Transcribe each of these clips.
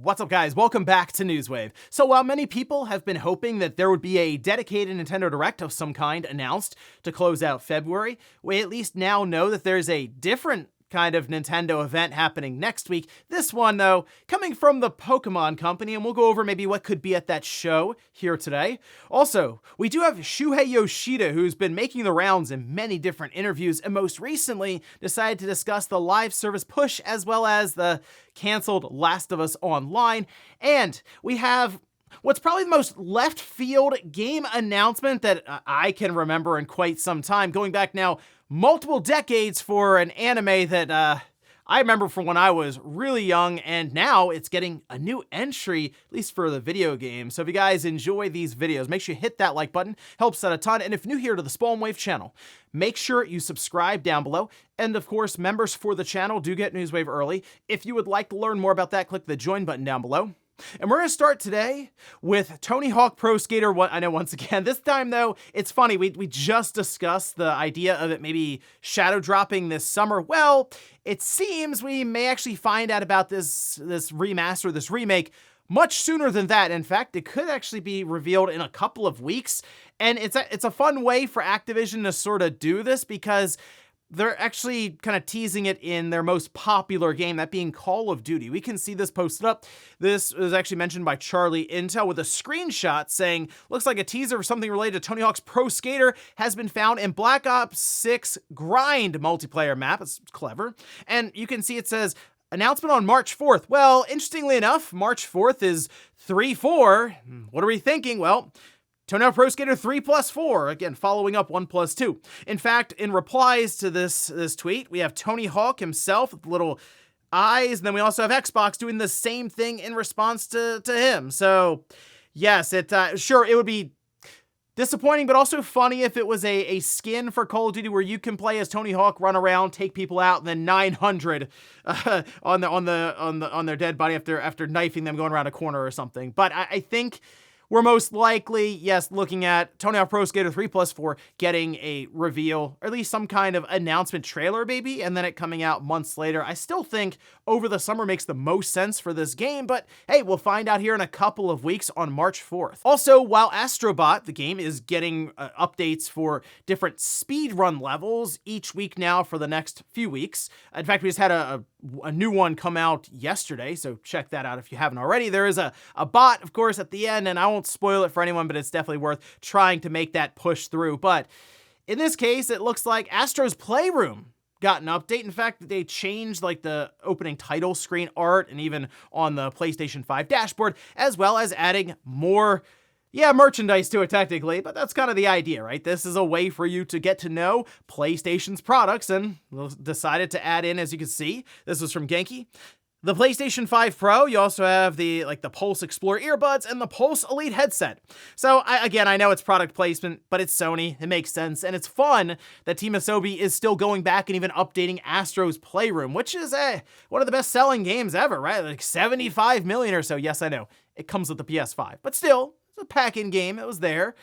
What's up, guys? Welcome back to Newswave. So while many people have been hoping that there would be a dedicated Nintendo Direct of some kind announced to close out February, we at least now know that there's a different kind of Nintendo event happening next week. This one, though, coming from the Pokémon company, and we'll go over maybe what could be at that show here today. Also, we do have Shuhei Yoshida, who's been making the rounds in many different interviews, and most recently decided to discuss the live service push as well as the canceled Last of Us Online. And we have what's probably the most left field game announcement that I can remember in quite some time, going back now multiple decades for an anime that I remember from when I was really young, and now it's getting a new entry, at least for the video game. So if you guys enjoy these videos, make sure you hit that like button, helps out a ton. And if you're new here to the Spawn Wave channel, make sure you subscribe down below. And of course, members for the channel do get Newswave early. If you would like to learn more about that, click the join button down below. And we're going to start today with Tony Hawk Pro Skater 1. I know, once again, this time though, it's funny, we just discussed the idea of it maybe shadow dropping this summer. Well, it seems we may actually find out about this remaster, this remake, much sooner than that. In fact, it could actually be revealed in a couple of weeks. And it's a fun way for Activision to sort of do this, because they're actually kind of teasing it in their most popular game, that being Call of Duty. We can see this posted up. This was actually mentioned by Charlie Intel with a screenshot saying, looks like a teaser for something related to Tony Hawk's Pro Skater has been found in Black Ops 6 Grind multiplayer map. It's clever. And you can see it says, announcement on March 4th. Well, interestingly enough, March 4th is 3/4. What are we thinking? Well, Tony Hawk Pro Skater 3+4, again, following up 1+2. In fact, in replies to this tweet, we have Tony Hawk himself with little eyes, and then we also have Xbox doing the same thing in response to him. So, yes, sure, it would be disappointing, but also funny if it was a skin for Call of Duty where you can play as Tony Hawk, run around, take people out, and then 900 on their dead body after knifing them going around a corner or something. But I think we're most likely, yes, looking at Tony Hawk Pro Skater 3+4 getting a reveal, or at least some kind of announcement trailer, maybe, and then it coming out months later. I still think over the summer makes the most sense for this game, but hey, we'll find out here in a couple of weeks on March 4th. Also, while Astro, the game, is getting updates for different speedrun levels each week now for the next few weeks. In fact, we just had a new one come out yesterday, so check that out if you haven't already. There is a bot, of course, at the end, and I won't spoil it for anyone, but it's definitely worth trying to make that push through. But in this case, it looks like Astro's Playroom got an update. In fact, they changed like the opening title screen art and even on the PlayStation 5 dashboard, as well as adding more merchandise to it technically, but that's kind of the idea, right? This is a way for you to get to know PlayStation's products, and decided to add in, as you can see, this was from Genki, the PlayStation 5 Pro. You also have the Pulse Explorer earbuds and the Pulse Elite headset. So I know it's product placement, but it's Sony. It makes sense. And it's fun that Team Asobi is still going back and even updating Astro's Playroom, which is one of the best selling games ever, right? Like 75 million or so. Yes, I know. It comes with the PS5, but still, it's a pack-in game. It was there.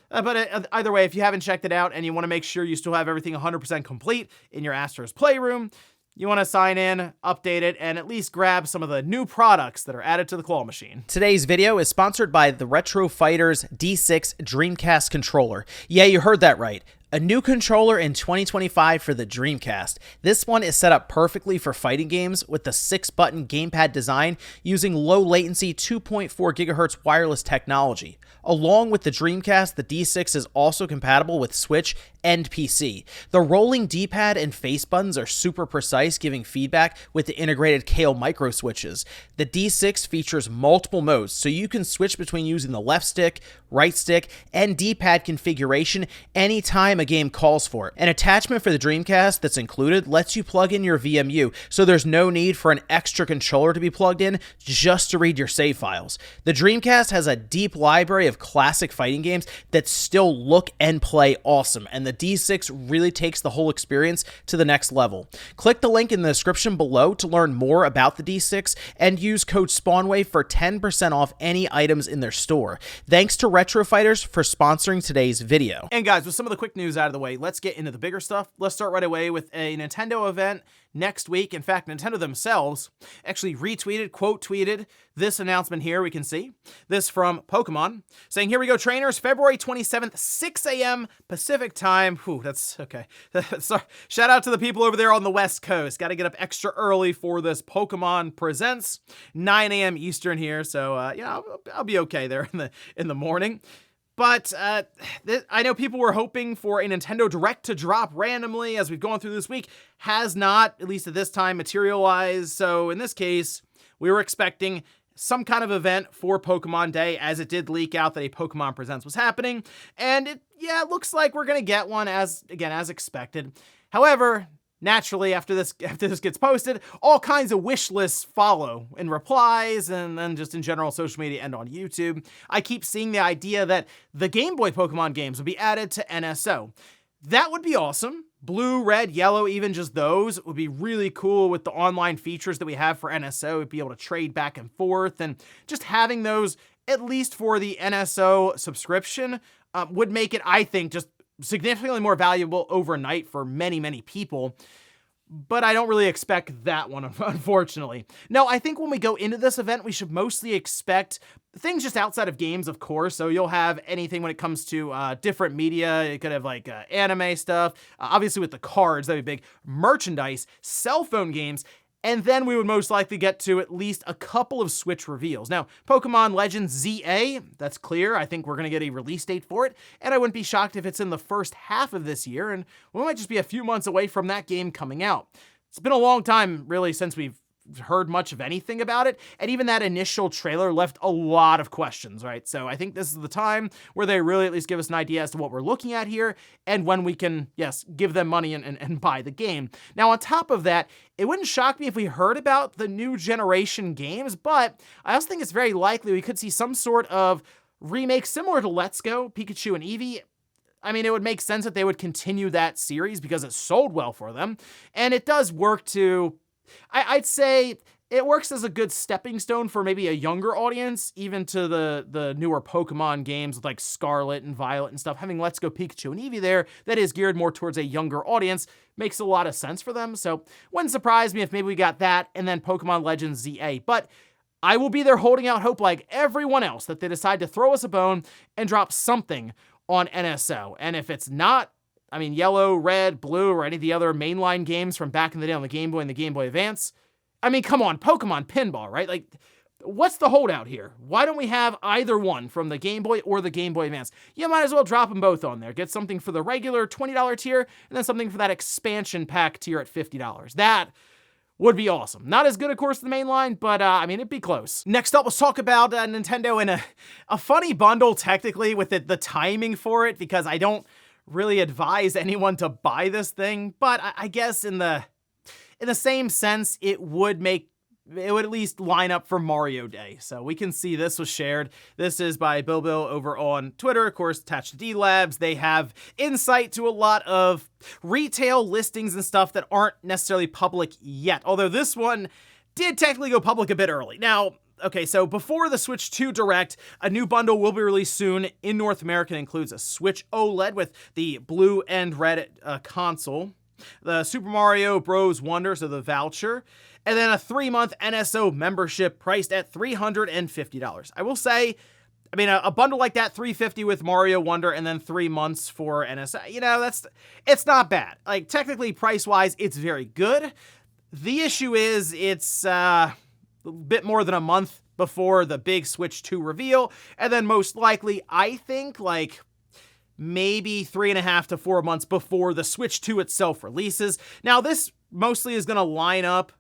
But either way, if you haven't checked it out and you want to make sure you still have everything 100% complete in your Astro's Playroom, you want to sign in, update it, and at least grab some of the new products that are added to the claw machine. Today's video is sponsored by the Retro Fighters D6 Dreamcast controller. Yeah, you heard that right. A new controller in 2025 for the Dreamcast. This one is set up perfectly for fighting games with the 6-button gamepad design using low latency 2.4 GHz wireless technology. Along with the Dreamcast, the D6 is also compatible with Switch and PC. The rolling D-pad and face buttons are super precise, giving feedback with the integrated Kale micro switches. The D6 features multiple modes, so you can switch between using the left stick, right stick, and D-pad configuration anytime a game calls for it. An attachment for the Dreamcast that's included lets you plug in your VMU, so there's no need for an extra controller to be plugged in just to read your save files. The Dreamcast has a deep library of classic fighting games that still look and play awesome, and the D6 really takes the whole experience to the next level. Click the link in the description below to learn more about the D6 and use code SpawnWave for 10% off any items in their store. Thanks to Retro Fighters for sponsoring today's video. And guys, with some of the quick news news out of the way, let's get into the bigger stuff. Let's start right away with a Nintendo event next week. In fact, Nintendo themselves actually retweeted, quote tweeted this announcement here. We can see this from Pokémon saying, "Here we go, trainers, February 27th, 6 a.m. Pacific time." Whew, that's okay. So, shout out to the people over there on the West Coast. Got to get up extra early for this Pokémon Presents, 9 a.m. Eastern here. So, I'll be okay there in the morning. But I know people were hoping for a Nintendo Direct to drop randomly as we've gone through this week. Has not, at least at this time, materialized. So in this case, we were expecting some kind of event for Pokemon Day, as it did leak out that a Pokemon Presents was happening. And it looks like we're going to get one as expected. However, naturally, after this gets posted, all kinds of wish lists follow in replies and then just in general social media and on YouTube. I keep seeing the idea that the Game Boy Pokemon games would be added to NSO. That would be awesome. Blue, red, yellow, even just those would be really cool with the online features that we have for NSO. We'd be able to trade back and forth, and just having those, at least for the NSO subscription, would make it, I think, just significantly more valuable overnight for many, many people. But I don't really expect that one, unfortunately. No, I think when we go into this event, we should mostly expect things just outside of games, of course. So you'll have anything when it comes to different media. You could have like anime stuff. Obviously with the cards, that'd be big. Merchandise, cell phone games. And then we would most likely get to at least a couple of Switch reveals. Now, Pokemon Legends ZA, that's clear. I think we're going to get a release date for it. And I wouldn't be shocked if it's in the first half of this year. And we might just be a few months away from that game coming out. It's been a long time, really, since we've heard much of anything about it. And even that initial trailer left a lot of questions, right? So I think this is the time where they really at least give us an idea as to what we're looking at here and when we can, yes, give them money and buy the game. Now, on top of that, it wouldn't shock me if we heard about the new generation games, but I also think it's very likely we could see some sort of remake similar to Let's Go, Pikachu and Eevee. I mean, it would make sense that they would continue that series because it sold well for them. And it does work to, I'd say it works as a good stepping stone for maybe a younger audience, even to the newer Pokemon games with like Scarlet and Violet and stuff. Having Let's Go Pikachu and Eevee there, that is geared more towards a younger audience, makes a lot of sense for them. So wouldn't surprise me if maybe we got that and then Pokemon Legends ZA. But I will be there holding out hope like everyone else that they decide to throw us a bone and drop something on NSO. And if it's not, I mean, yellow, red, blue, or any of the other mainline games from back in the day on the Game Boy and the Game Boy Advance, I mean, come on, Pokemon Pinball, right? Like, what's the holdout here? Why don't we have either one from the Game Boy or the Game Boy Advance? You might as well drop them both on there. Get something for the regular $20 tier, and then something for that expansion pack tier at $50. That would be awesome. Not as good, of course, the main line, but I mean, it'd be close. Next up, let's talk about Nintendo and a funny bundle, technically, with the timing for it, because I don't really advise anyone to buy this thing, but I guess in the same sense, it would at least line up for Mario Day. So we can see this was shared. This is by Bilbil over on Twitter, of course, attached to D-Labs. They have insight to a lot of retail listings and stuff that aren't necessarily public yet, although this one did technically go public a bit early. Now, okay, so before the Switch 2 Direct, a new bundle will be released soon in North America. It includes a Switch OLED with the blue and red console, the Super Mario Bros. Wonder, so the voucher, and then a 3-month NSO membership priced at $350. I will say, I mean, a bundle like that, $350 with Mario Wonder and then 3 months for NSO, it's not bad. Like, technically, price-wise, it's very good. The issue is it's a bit more than a month before the big Switch 2 reveal, and then most likely, I think, like, maybe 3.5 to 4 months before the Switch 2 itself releases. Now, this mostly is going to line up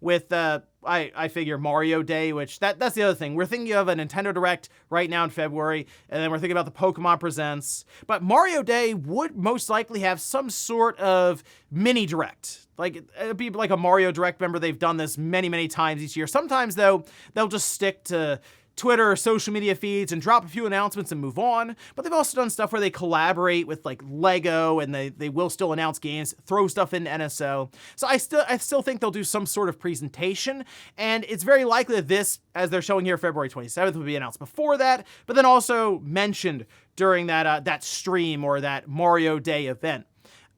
with, I figure, Mario Day, which that's the other thing. We're thinking of a Nintendo Direct right now in February, and then we're thinking about the Pokemon Presents. But Mario Day would most likely have some sort of mini Direct. Like, it'd be like a Mario Direct. Remember, they've done this many, many times each year. Sometimes, though, they'll just stick to Twitter or social media feeds and drop a few announcements and move on, but they've also done stuff where they collaborate with like Lego, and they will still announce games, throw stuff into NSO. So I still think they'll do some sort of presentation, and it's very likely that this, as they're showing here, February 27th, will be announced before that, but then also mentioned during that stream or that Mario Day event.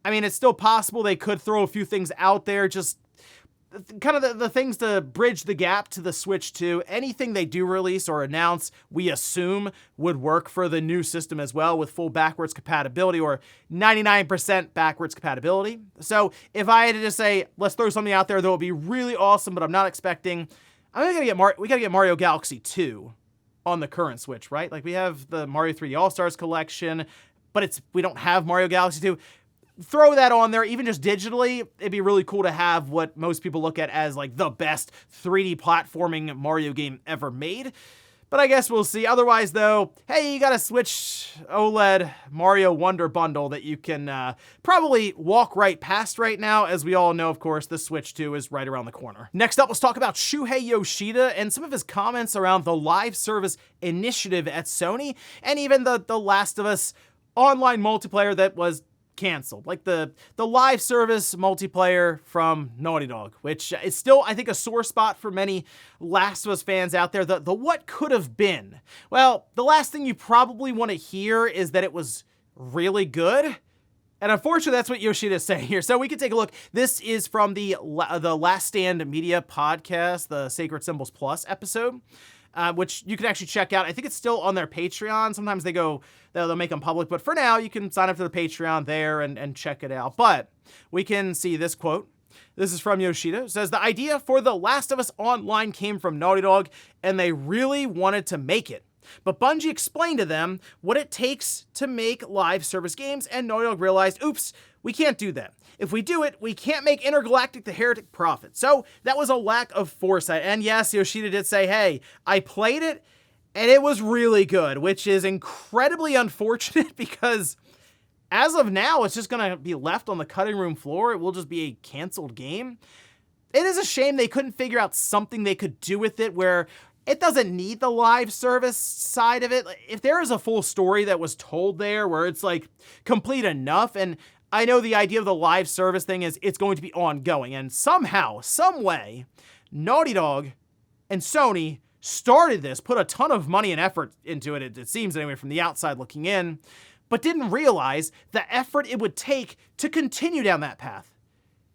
I mean, it's still possible they could throw a few things out there, just kind of the things to bridge the gap to the Switch 2. Anything they do release or announce, we assume, would work for the new system as well, with full backwards compatibility or 99% backwards compatibility. So if I had to just say, let's throw something out there that would be really awesome, but I'm not expecting, we gotta get Mario Galaxy 2 on the current Switch, right? Like, we have the Mario 3D All-Stars collection, but we don't have Mario Galaxy 2. Throw that on there, even just digitally. It'd be really cool to have what most people look at as like the best 3D platforming Mario game ever made. But I guess we'll see. Otherwise, though, hey, you got a Switch OLED Mario Wonder Bundle that you can probably walk right past right now. As we all know, of course, the Switch 2 is right around the corner. Next up, let's talk about Shuhei Yoshida and some of his comments around the live service initiative at Sony, and even the Last of Us online multiplayer that was canceled, like the live service multiplayer from Naughty Dog, which is still, I think, a sore spot for many Last of Us fans out there. The what could have been. Well, the last thing you probably want to hear is that it was really good. And unfortunately, that's what Yoshida is saying here. So we can take a look. This is from the Last Stand Media podcast, the Sacred Symbols Plus episode, which you can actually check out. I think it's still on their Patreon. Sometimes they'll make them public, but for now, you can sign up to the Patreon there and check it out. But we can see this quote. This is from Yoshida. It says, "The idea for The Last of Us Online came from Naughty Dog, and they really wanted to make it. But Bungie explained to them what it takes to make live service games, and Naughty Dog realized, oops, we can't do that. If we do it, we can't make Intergalactic the Heretic profit." So that was a lack of foresight. And yes, Yoshida did say, hey, I played it, and it was really good, which is incredibly unfortunate because as of now, it's just going to be left on the cutting room floor. It will just be a canceled game. It is a shame they couldn't figure out something they could do with it where it doesn't need the live service side of it. If there is a full story that was told there where it's like complete enough, and I know the idea of the live service thing is it's going to be ongoing, and somehow, some way, Naughty Dog and Sony started this, put a ton of money and effort into it, it seems anyway from the outside looking in, but didn't realize the effort it would take to continue down that path.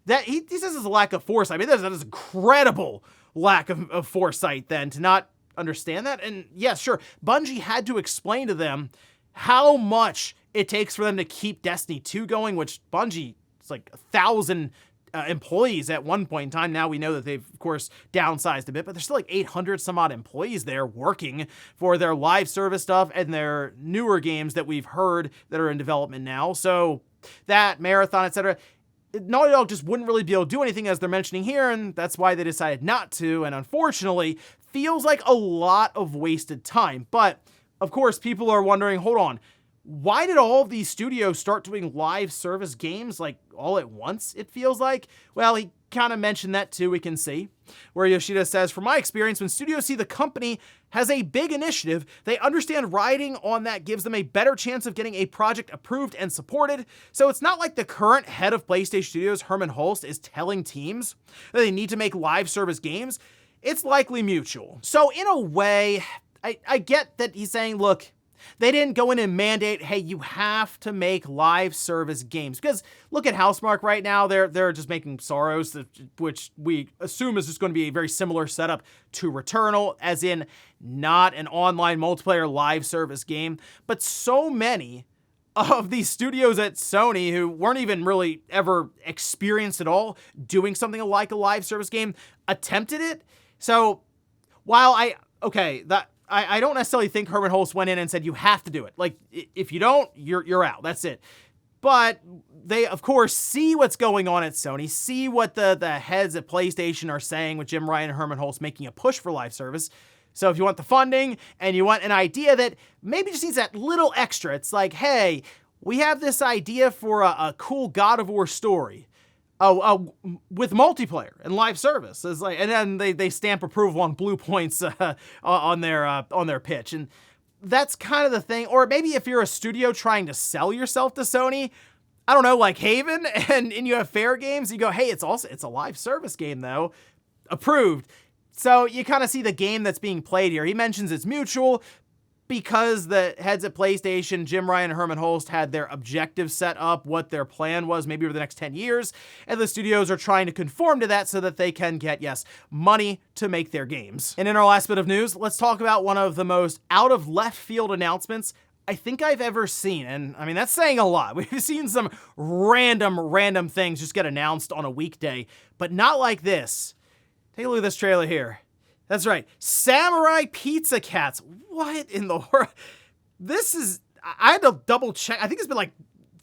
That he says is a lack of foresight. I mean, that is incredible lack of foresight then to not understand that. And yes, sure, Bungie had to explain to them how much it takes for them to keep Destiny 2 going, which Bungie, it's like 1,000 employees at one point in time. Now we know that they've, of course, downsized a bit, but there's still like 800 some odd employees there working for their live service stuff and their newer games that we've heard that are in development now. So that, Marathon, etc., Naughty Dog just wouldn't really be able to do anything, as they're mentioning here, and that's why they decided not to, and unfortunately, feels like a lot of wasted time. But, of course, people are wondering, hold on, why did all of these studios start doing live service games, like, all at once, it feels like? Well, he kind of mentioned that too, we can see, where Yoshida says, "From my experience, when studios see the company has a big initiative, they understand riding on that gives them a better chance of getting a project approved and supported. So it's not like the current head of PlayStation Studios, Herman Hulst, is telling teams that they need to make live service games. It's likely mutual." So in a way, I get that he's saying, look, they didn't go in and mandate, hey, you have to make live service games. Because look at Housemarque right now. They're just making Sorrows, which we assume is just going to be a very similar setup to Returnal, as in not an online multiplayer live service game. But so many of these studios at Sony who weren't even really ever experienced at all doing something like a live service game attempted it. So while I don't necessarily think Herman Hulst went in and said, you have to do it. Like, if you don't, you're out. That's it. But they, of course, see what's going on at Sony, see what the heads at PlayStation are saying with Jim Ryan and Herman Hulst making a push for live service. So if you want the funding and you want an idea that maybe just needs that little extra, it's like, hey, we have this idea for a cool God of War story. with multiplayer and live service. It's like, and then they stamp approval on blue points on their pitch, and that's kind of the thing. Or maybe if you're a studio trying to sell yourself to Sony, I don't know, like Haven, and you have fair games, you go, hey, it's a live service game though, approved. So you kind of see the game that's being played here. He mentions it's mutual, because the heads at PlayStation, Jim Ryan and Herman Holst, had their objectives set up, what their plan was maybe over the next 10 years, and the studios are trying to conform to that so that they can get, yes, money to make their games. And in our last bit of news, let's talk about one of the most out of left field announcements I think I've ever seen. And I mean, that's saying a lot. We've seen some random things just get announced on a weekday, but not like this. Take a look at this trailer here. That's right, Samurai Pizza Cats. What in the world? This is, I had to double check. I think it's been like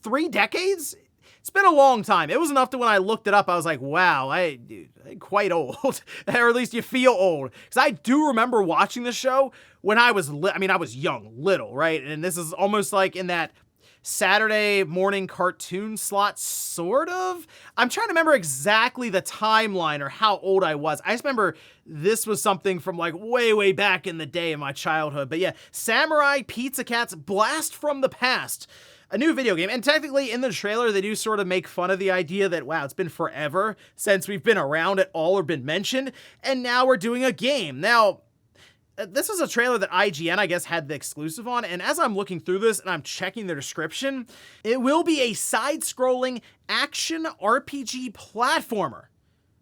3 decades. It's been a long time. It was enough to when I looked it up, I was like, wow, I'm quite old. Or at least you feel old. Because I do remember watching the show when I was, I was young, little, right? And this is almost like in that Saturday morning cartoon slot, sort of. I'm trying to remember exactly the timeline or how old I was. I just remember this was something from like way back in the day in my childhood. But yeah, Samurai Pizza Cats Blast from the Past. A new video game, and technically in the trailer, they do sort of make fun of the idea that, wow, it's been forever since we've been around at all or been mentioned, and now we're doing a game. Now, this is a trailer that IGN, I guess, had the exclusive on, and as I'm looking through this and I'm checking the description, it will be a side-scrolling action RPG platformer,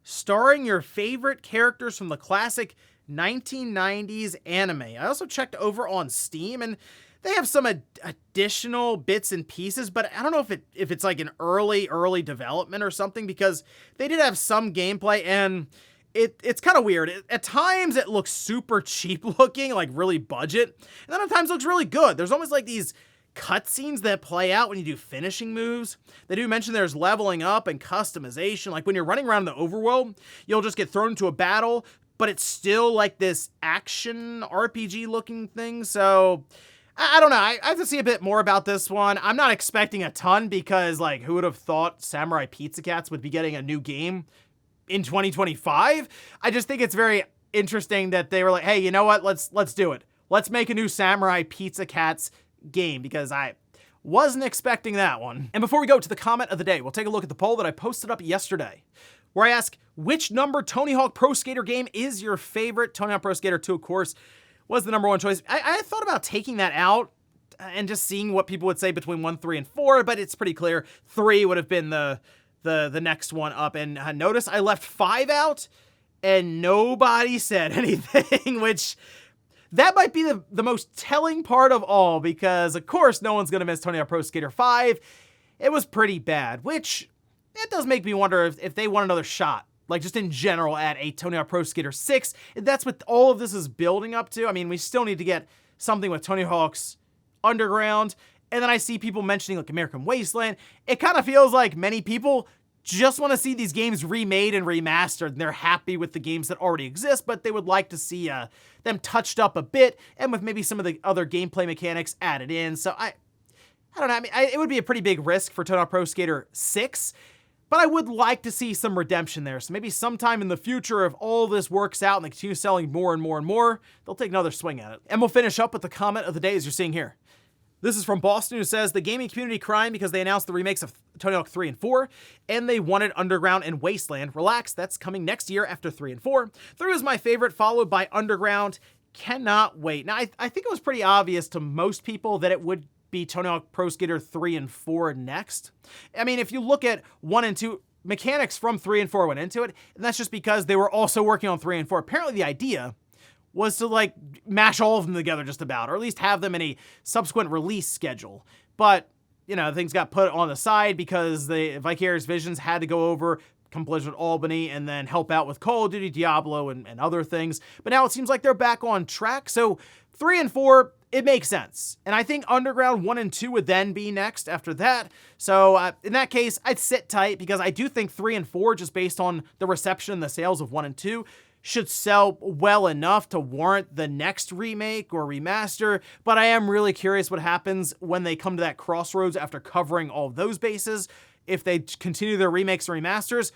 starring your favorite characters from the classic 1990s anime. I also checked over on Steam, and they have some additional bits and pieces, but I don't know if it's like an early development or something, because they did have some gameplay, and it's kind of weird. At times it looks super cheap looking, like really budget, and then at times it looks really good. There's almost like these cutscenes that play out when you do finishing moves. They do mention there's leveling up and customization. Like when you're running around in the overworld, you'll just get thrown into a battle, but it's still like this action RPG looking thing. So I don't know. I have to see a bit more about this one. I'm not expecting a ton, because like, who would have thought Samurai Pizza Cats would be getting a new game in 2025? I just think it's very interesting that they were like, hey, you know what? Let's do it. Let's make a new Samurai Pizza Cats game, because I wasn't expecting that one. And before we go to the comment of the day, we'll take a look at the poll that I posted up yesterday, where I ask, which number Tony Hawk Pro Skater game is your favorite? Tony Hawk Pro Skater 2, of course, was the number 1 choice. I thought about taking that out and just seeing what people would say between 1, 3, and 4, but it's pretty clear 3 would have been the next one up. And notice I left 5 out and nobody said anything, which that might be the most telling part of all, because of course no one's gonna miss Tony Hawk Pro Skater 5. It was pretty bad, which it does make me wonder if they want another shot, like just in general, at a Tony Hawk Pro Skater 6. That's what all of this is building up to. I mean, we still need to get something with Tony Hawk's Underground, and then I see people mentioning like American Wasteland. It kind of feels like many people just want to see these games remade and remastered, and they're happy with the games that already exist, but they would like to see them touched up a bit, and with maybe some of the other gameplay mechanics added in. So I don't know. I mean, it would be a pretty big risk for Tony Hawk Pro Skater 6, but I would like to see some redemption there. So maybe sometime in the future, if all this works out and they continue selling more and more, they'll take another swing at it. And we'll finish up with the comment of the day, as you're seeing here. This is from Boston, who says, the gaming community crying because they announced the remakes of Tony Hawk 3 and 4, and they wanted Underground and Wasteland. Relax, that's coming next year after 3 and 4. 3 is my favorite, followed by Underground. Cannot wait. Now, I think it was pretty obvious to most people that it would be Tony Hawk Pro Skater 3 and 4 next. I mean, if you look at 1 and 2, mechanics from 3 and 4 went into it, and that's just because they were also working on 3 and 4. Apparently the idea was to like mash all of them together just about, or at least have them in a subsequent release schedule. But, you know, things got put on the side because the Vicarious Visions had to go over Collision with Albany and then help out with Call of Duty, Diablo, and other things. But now it seems like they're back on track. So 3 and 4, it makes sense. And I think Underground 1 and 2 would then be next after that. So in that case, I'd sit tight, because I do think 3 and 4, just based on the reception and the sales of 1 and 2, should sell well enough to warrant the next remake or remaster. But I am really curious what happens when they come to that crossroads after covering all of those bases. if they continue their remakes and remasters,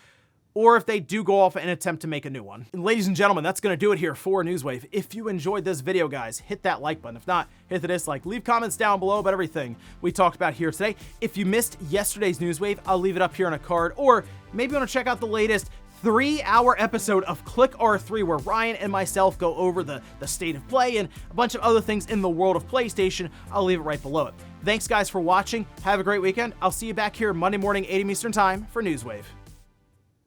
or if they do go off and attempt to make a new one. And ladies and gentlemen, that's gonna do it here for Newswave. If you enjoyed this video, guys, hit that like button. If not, hit the dislike. Leave comments down below about everything we talked about here today. If you missed yesterday's Newswave, I'll leave it up here on a card, or maybe you wanna check out the latest 3-hour episode of Click R3 where Ryan and myself go over the state of play and a bunch of other things in the world of PlayStation. I'll leave it right below it. Thanks guys for watching. Have a great weekend. I'll see you back here Monday morning, 8 a.m. Eastern Time for Newswave.